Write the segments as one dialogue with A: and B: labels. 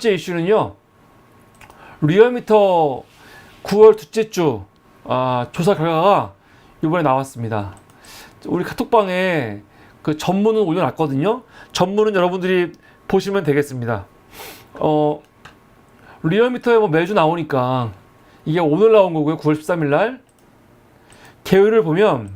A: 번째 이슈는요. 리얼미터 9월 둘째 주 조사 결과가 이번에 나왔습니다. 우리 카톡방에 그 전문은 올려놨거든요. 전문은 여러분들이 보시면 되겠습니다. 리얼미터에 뭐 매주 나오니까 이게 오늘 나온 거고요. 9월 13일 날 개요를 보면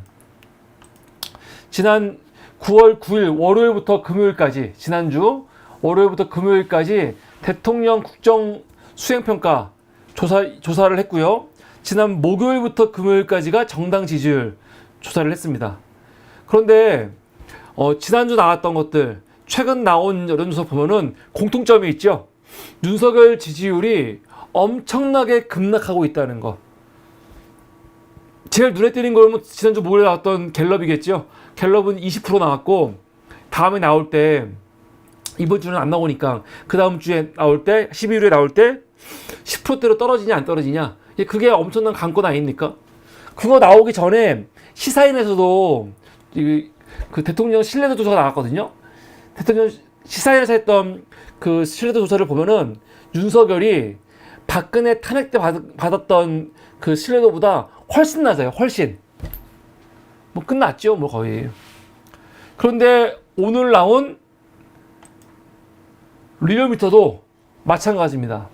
A: 지난 9월 9일 월요일부터 금요일까지, 지난주 월요일부터 금요일까지 대통령 국정 수행평가 조사를 했고요. 지난 목요일부터 금요일까지가 정당 지지율 조사를 했습니다. 그런데 지난주 나왔던 것들, 최근 나온 여론조사 보면은 공통점이 있죠. 윤석열 지지율이 엄청나게 급락하고 있다는 거. 제일 눈에 띄는 거는 지난주 목요일에 나왔던 갤럽이겠죠. 갤럽은 20% 나왔고, 다음에 나올 때, 이번 주는 안 나오니까 그 다음 주에 나올 때, 12일에 나올 때 10%대로 떨어지냐 안 떨어지냐, 그게 엄청난 관건 아닙니까? 그거 나오기 전에 시사인에서도 그 대통령 신뢰도 조사가 나왔거든요. 대통령 시사인에서 했던 그 신뢰도 조사를 보면은 윤석열이 박근혜 탄핵 때 받았던 그 신뢰도보다 훨씬 낮아요. 훨씬. 뭐 끝났죠, 뭐 거의. 그런데 오늘 나온 리얼미터도 마찬가지입니다.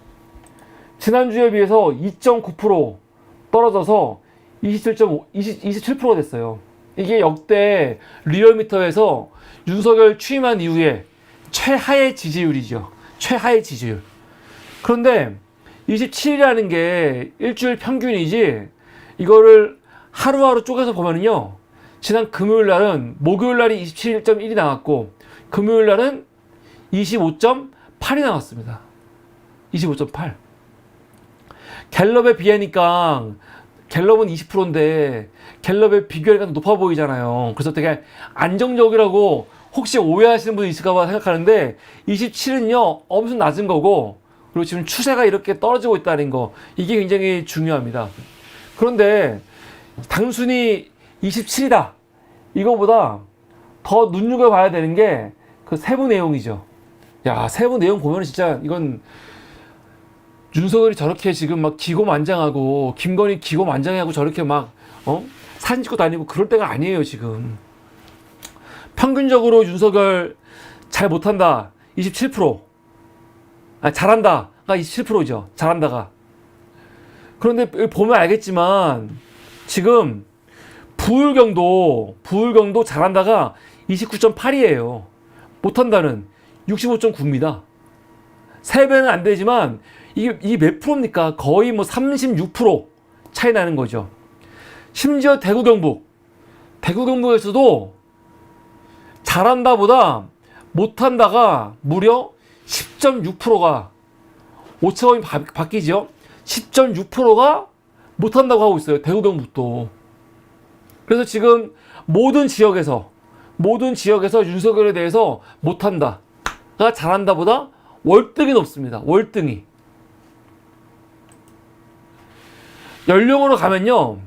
A: 지난주에 비해서 2.9% 떨어져서 27% 됐어요. 이게 역대 리얼미터에서 윤석열 취임한 이후에 최하의 지지율이죠. 최하의 지지율. 그런데 27이라는 게 일주일 평균이지, 이거를 하루하루 쪼개서 보면은요, 지난 금요일 날은, 목요일 날이 27.1이 나왔고, 금요일 날은 25.8이 나왔습니다. 25.8. 갤럽에 비하니까, 갤럽은 20%인데, 갤럽에 비교하니까 높아 보이잖아요. 그래서 되게 안정적이라고 혹시 오해하시는 분이 있을까봐 생각하는데, 27은요, 엄청 낮은 거고, 그리고 지금 추세가 이렇게 떨어지고 있다는 거, 이게 굉장히 중요합니다. 그런데 단순히 27이다, 이거보다 더 눈여겨봐야 되는 게 그 세부 내용이죠. 야, 세부 내용 보면 진짜 이건 윤석열이 저렇게 지금 막 기고만장하고, 김건희 기고만장하고 저렇게 막 사진 찍고 다니고 그럴 때가 아니에요. 지금 평균적으로 윤석열 잘 못한다 27%, 잘한다가 27%죠. 잘한다가. 그런데 보면 알겠지만 지금 부울경도 잘한다가 29.8이에요. 못한다는 65.9입니다. 3배는 안 되지만 이게 몇 프로입니까? 거의 뭐 36% 차이 나는 거죠. 심지어 대구 경북에서도 잘한다보다 못한다가 무려 10.6%가, 오차범위 바뀌죠. 10.6%가 못한다고 하고 있어요. 대구 경북도. 그래서 지금 모든 지역에서 윤석열에 대해서 못한다가 잘한다보다 월등히 높습니다. 월등히. 연령으로 가면요,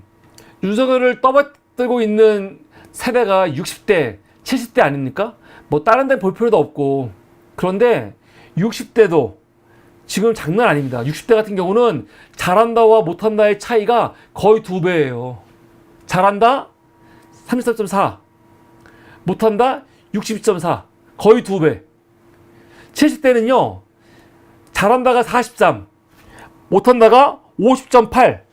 A: 윤석열을 떠받들고 있는 세대가 60대, 70대 아닙니까? 뭐 다른 데는 볼 필요도 없고. 그런데 60대도 지금 장난 아닙니다. 60대 같은 경우는 잘한다와 못한다의 차이가 거의 2배예요. 잘한다 33.4, 못한다 62.4, 거의 2배. 70대는요, 잘한다가 43, 못한다가 50.8,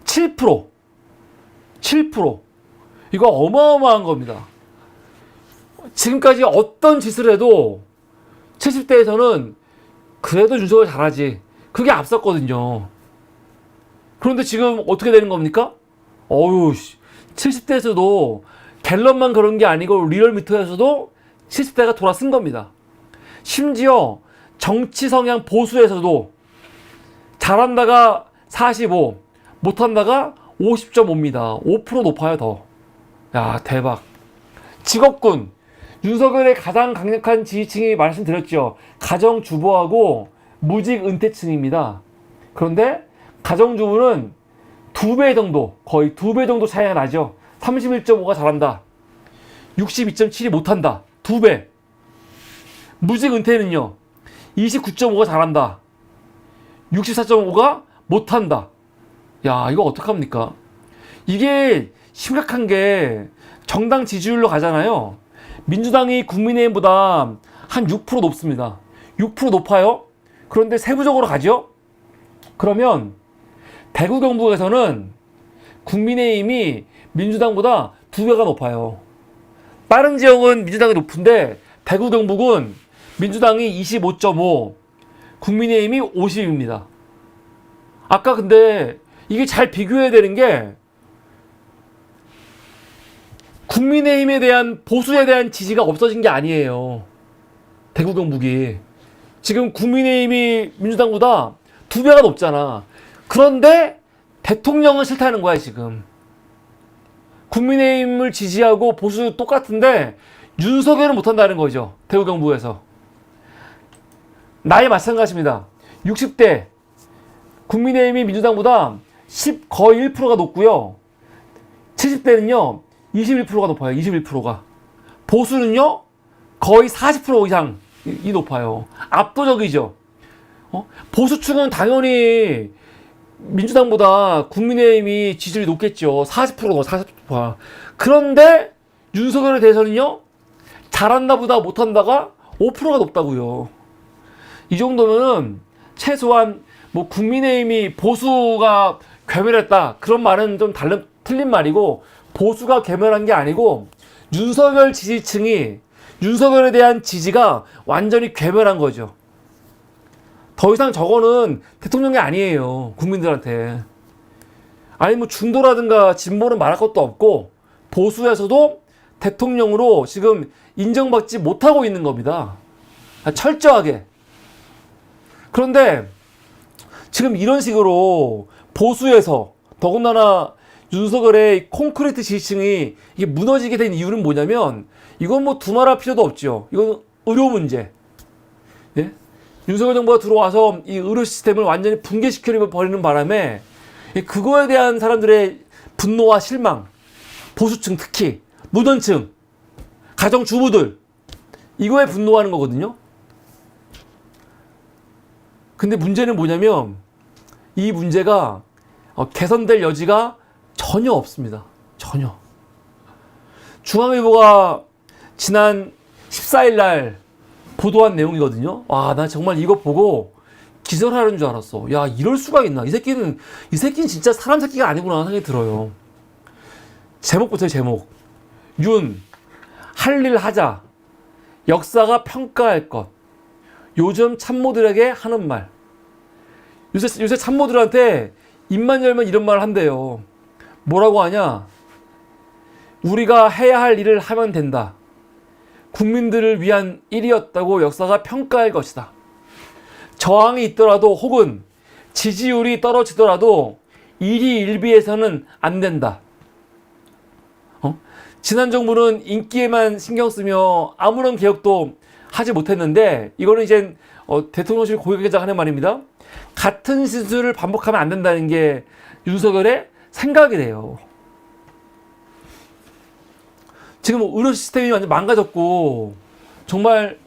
A: 7%. 이거 어마어마한 겁니다. 지금까지 어떤 짓을 해도 70대에서는 그래도 윤석열 잘하지, 그게 앞섰거든요. 그런데 지금 어떻게 되는 겁니까? 70대에서도 갤럽만 그런 게 아니고 리얼미터에서도 70대가 돌아선 겁니다. 심지어 정치 성향 보수에서도 잘한다가 45, 못한다가 50.5입니다. 5% 높아요, 더. 야, 대박. 직업군. 윤석열의 가장 강력한 지지층이 말씀드렸죠. 가정주부하고 무직 은퇴층입니다. 그런데 가정주부는 2배 정도, 거의 2배 정도 차이가 나죠. 31.5가 잘한다, 62.7이 못한다. 2배. 무직 은퇴는요, 29.5가 잘한다, 64.5가 못한다. 야, 이거 어떡합니까? 이게 심각한 게 정당 지지율로 가잖아요. 민주당이 국민의힘보다 한 6% 높습니다. 6% 높아요? 그런데 세부적으로 가죠? 그러면 대구 경북에서는 국민의힘이 민주당보다 2배가 높아요. 다른 지역은 민주당이 높은데 대구 경북은 민주당이 25.5, 국민의힘이 50입니다. 아까 근데 이게 잘 비교해야 되는 게 국민의힘에 대한 보수에 대한 지지가 없어진 게 아니에요. 대구 경북이. 지금 국민의힘이 민주당보다 2배가 높잖아. 그런데 대통령은 싫다는 거야, 지금. 국민의힘을 지지하고 보수 똑같은데 윤석열은 못한다는 거죠. 대구 경북에서. 나이 마찬가지입니다. 60대 국민의힘이 민주당보다 거의 1%가 높고요. 70대는요 21%가 높아요. 21%가. 보수는요 거의 40% 이상이 높아요. 압도적이죠. 보수층은 당연히 민주당보다 국민의힘이 지지율이 높겠죠. 40%가 40%. 그런데 윤석열에 대해서는요 잘한다 보다 못한다가 5%가 높다고요. 이 정도면은 최소한 뭐 국민의힘이 보수가 괴멸했다 그런 말은 좀 틀린 말이고, 보수가 괴멸한 게 아니고 윤석열 지지층이 윤석열에 대한 지지가 완전히 괴멸한 거죠. 더 이상 저거는 대통령이 아니에요. 국민들한테. 아니 뭐 중도라든가 진보는 말할 것도 없고 보수에서도 대통령으로 지금 인정받지 못하고 있는 겁니다. 철저하게. 그런데 지금 이런 식으로 보수에서 더군다나 윤석열의 콘크리트 지지층이 이게 무너지게 된 이유는 뭐냐면, 이건 뭐 두말할 필요도 없죠. 이건 의료 문제. 예? 윤석열 정부가 들어와서 이 의료 시스템을 완전히 붕괴시켜 버리는 바람에 그거에 대한 사람들의 분노와 실망, 보수층 특히 노년층, 가정주부들, 이거에 분노하는 거거든요. 근데 문제는 뭐냐면 이 문제가 개선될 여지가 전혀 없습니다. 전혀. 중앙일보가 지난 14일 날 보도한 내용이거든요. 와, 나 정말 이거 보고 기절하는 줄 알았어. 야, 이럴 수가 있나? 이 새끼는 진짜 사람 새끼가 아니구나 생각이 들어요. 제목부터 제목. 할 일 하자. 역사가 평가할 것. 요즘 참모들에게 하는 말. 요새 참모들한테 입만 열면 이런 말을 한대요. 뭐라고 하냐? 우리가 해야 할 일을 하면 된다. 국민들을 위한 일이었다고 역사가 평가할 것이다. 저항이 있더라도 혹은 지지율이 떨어지더라도 일이 일비해서는 안 된다. 지난 정부는 인기에만 신경 쓰며 아무런 개혁도 하지 못했는데, 이거는 이제 대통령실 고위관계자가 하는 말입니다. 같은 실수를 반복하면 안 된다는 게 윤석열의 생각이래요. 지금 의료 시스템이 완전 망가졌고 정말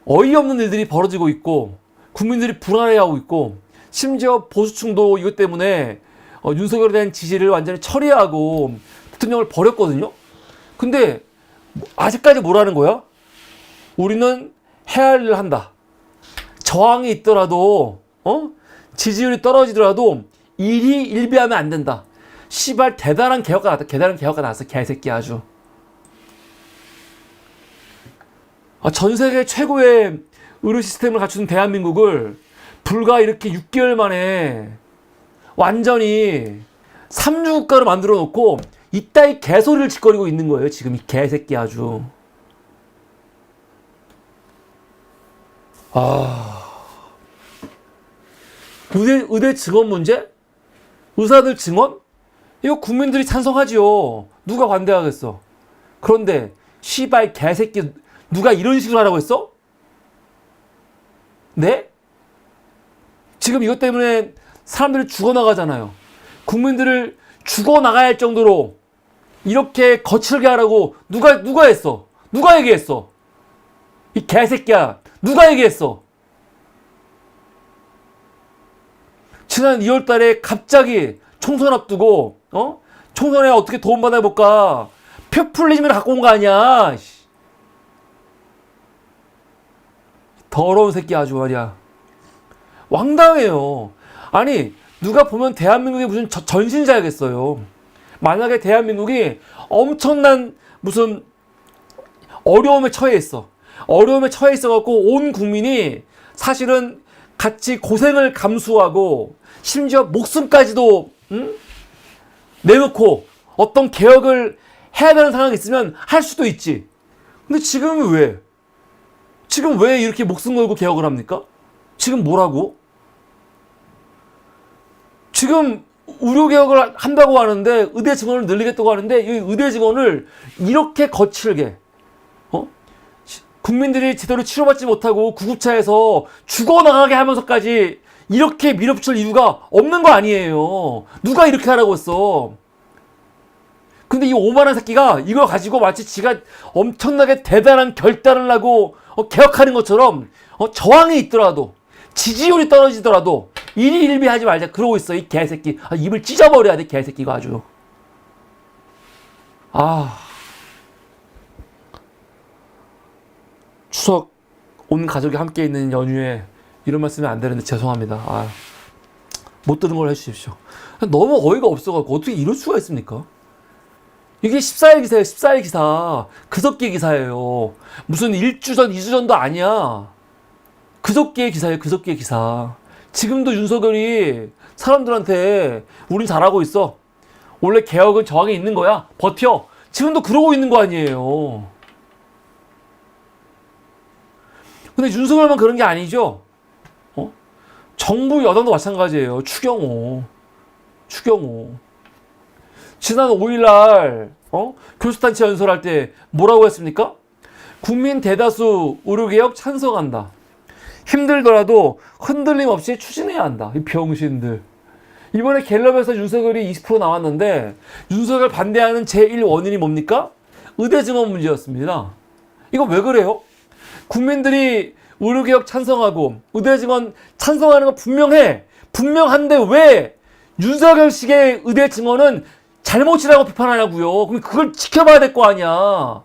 A: 어이없는 일들이 벌어지고 있고 국민들이 불안해하고 있고, 심지어 보수층도 이것 때문에 윤석열에 대한 지지를 완전히 처리하고 대통령을 버렸거든요. 근데 아직까지 뭐라는 거야? 우리는 해야 할 일을 한다. 저항이 있더라도 지지율이 떨어지더라도 일이 일비하면 안 된다. 씨발 대단한 개혁가 나왔다. 대단한 개혁가 나왔어. 개새끼 아주. 전 세계 최고의 의료 시스템을 갖춘 대한민국을 불과 이렇게 6개월 만에 완전히 3류 국가로 만들어 놓고 이따위 개소리를 짓거리고 있는 거예요. 지금 이 개새끼 아주. 의대 증원 문제? 의사들 증원? 이거 국민들이 찬성하지요. 누가 반대하겠어. 그런데 씨발 개새끼 누가 이런 식으로 하라고 했어? 네? 지금 이것 때문에 사람들이 죽어나가잖아요. 국민들을 죽어나가야 할 정도로 이렇게 거칠게 하라고 누가 했어? 누가 얘기했어? 이 개새끼야 누가 얘기했어? 지난 2월 달에 갑자기 총선 앞두고, 총선에 어떻게 도움받아볼까? 표퓰리즘을 갖고 온 거 아니야? 더러운 새끼 아주 말이야. 왕당해요. 아니, 누가 보면 대한민국이 무슨 전신자야겠어요. 만약에 대한민국이 엄청난 무슨 어려움에 처해 있어. 어려움에 처해 있어갖고 온 국민이 사실은 같이 고생을 감수하고 심지어 목숨까지도 내놓고 어떤 개혁을 해야 되는 상황이 있으면 할 수도 있지. 근데 지금은 왜? 지금 왜 이렇게 목숨 걸고 개혁을 합니까? 지금 뭐라고? 지금 의료개혁을 한다고 하는데 의대 증원을 늘리겠다고 하는데 이 의대 증원을 이렇게 거칠게 국민들이 제대로 치료받지 못하고 구급차에서 죽어나가게 하면서까지 이렇게 밀어붙일 이유가 없는 거 아니에요. 누가 이렇게 하라고 했어. 근데 이 오만한 새끼가 이걸 가지고 마치 지가 엄청나게 대단한 결단을 하고 개혁하는 것처럼 저항이 있더라도 지지율이 떨어지더라도 일희일비하지 말자 그러고 있어. 이 개새끼. 입을 찢어버려야 돼 개새끼가 아주. 추석 온 가족이 함께 있는 연휴에 이런 말 쓰면 안 되는데 죄송합니다. 못 들은 걸 해주십시오. 너무 어이가 없어갖고 어떻게 이럴 수가 있습니까? 이게 14일 기사예요. 14일 기사. 그저께 기사예요. 무슨 1주 전, 2주 전도 아니야. 그저께 기사예요. 그저께 기사. 지금도 윤석열이 사람들한테 우린 잘하고 있어. 원래 개혁은 저항에 있는 거야. 버텨. 지금도 그러고 있는 거 아니에요. 근데 윤석열만 그런 게 아니죠. 정부 여당도 마찬가지예요. 추경호. 지난 5일날 교수단체 연설할 때 뭐라고 했습니까? 국민 대다수 의료개혁 찬성한다. 힘들더라도 흔들림 없이 추진해야 한다. 이 병신들. 이번에 갤럽에서 윤석열이 20% 나왔는데 윤석열 반대하는 제1 원인이 뭡니까? 의대 증원 문제였습니다. 이거 왜 그래요? 국민들이 의료개혁 찬성하고 의대 증원 찬성하는 건 분명한데 왜 윤석열식의 의대 증원은 잘못이라고 비판하냐고요. 그럼 그걸 지켜봐야 될 거 아니야.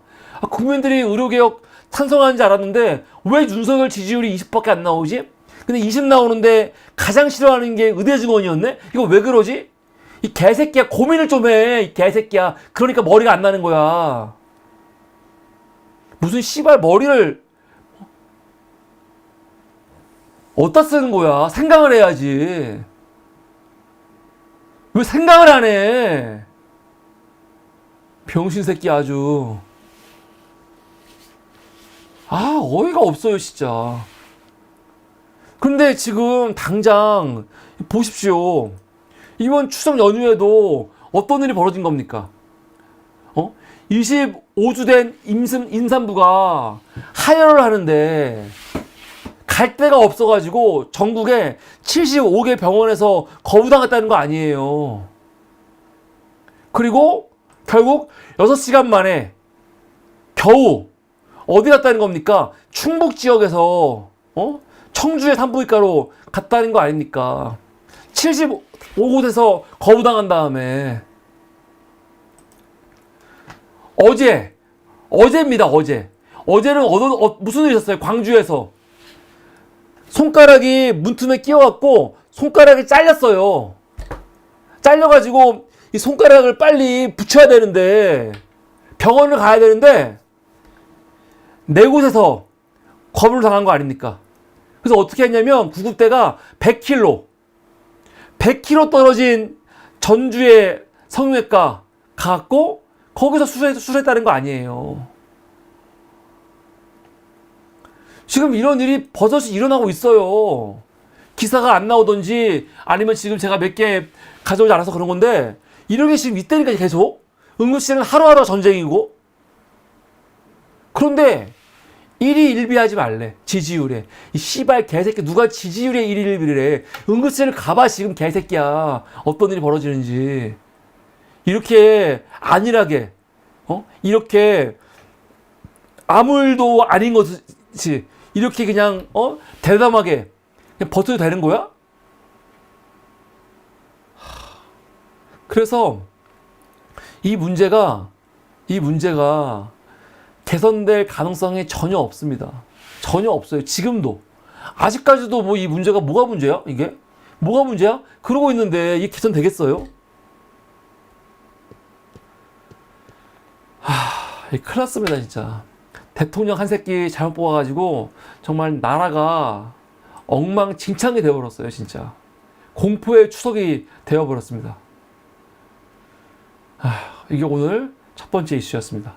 A: 국민들이 의료개혁 찬성하는지 알았는데 왜 윤석열 지지율이 20밖에 안 나오지? 근데 20 나오는데 가장 싫어하는 게 의대 증원이었네? 이거 왜 그러지? 이 개새끼야, 고민을 좀 해. 이 개새끼야. 그러니까 머리가 안 나는 거야. 무슨 씨발 머리를 어디다 쓰는 거야? 생각을 해야지. 왜 생각을 안 해? 병신 새끼 아주. 어이가 없어요, 진짜. 근데 지금 당장 보십시오. 이번 추석 연휴에도 어떤 일이 벌어진 겁니까? 25주 된 임산부가 하혈을 하는데 갈 데가 없어가지고 전국에 75개 병원에서 거부당했다는 거 아니에요. 그리고 결국 6시간 만에 겨우 어디 갔다는 겁니까? 충북 지역에서 청주의 산부인과로 갔다는 거 아닙니까? 75곳에서 거부당한 다음에 어제입니다. 어제는 무슨 일이 있었어요? 광주에서 손가락이 문틈에 끼어갖고 손가락이 잘렸어요. 잘려가지고 이 손가락을 빨리 붙여야 되는데 병원을 가야 되는데 네 곳에서 거부를 당한 거 아닙니까? 그래서 어떻게 했냐면 구급대가 100km 떨어진 전주의 성형외과 가고 거기서 수술했다는 거 아니에요. 지금 이런 일이 버젓이 일어나고 있어요. 기사가 안 나오던지 아니면 지금 제가 몇 개 가져오지 않아서 그런 건데 이런 게 지금 있다니까 계속. 응급실은 하루하루 전쟁이고. 그런데 일희일비하지 말래. 지지율에. 이 씨발 개새끼 누가 지지율에 일희일비를 해. 응급실을 가봐 지금 개새끼야. 어떤 일이 벌어지는지. 이렇게 안일하게 이렇게 아무 일도 아닌 것이 이렇게 그냥 대담하게 그냥 버텨도 되는 거야? 그래서 이 문제가 개선될 가능성이 전혀 없습니다. 전혀 없어요. 지금도. 아직까지도 뭐 이 문제가 뭐가 문제야? 이게? 뭐가 문제야? 그러고 있는데 이게 개선되겠어요? 큰일 났습니다, 진짜. 대통령 한 새끼 잘못 뽑아가지고 정말 나라가 엉망진창이 되어버렸어요, 진짜. 공포의 추석이 되어버렸습니다. 이게 오늘 첫 번째 이슈였습니다.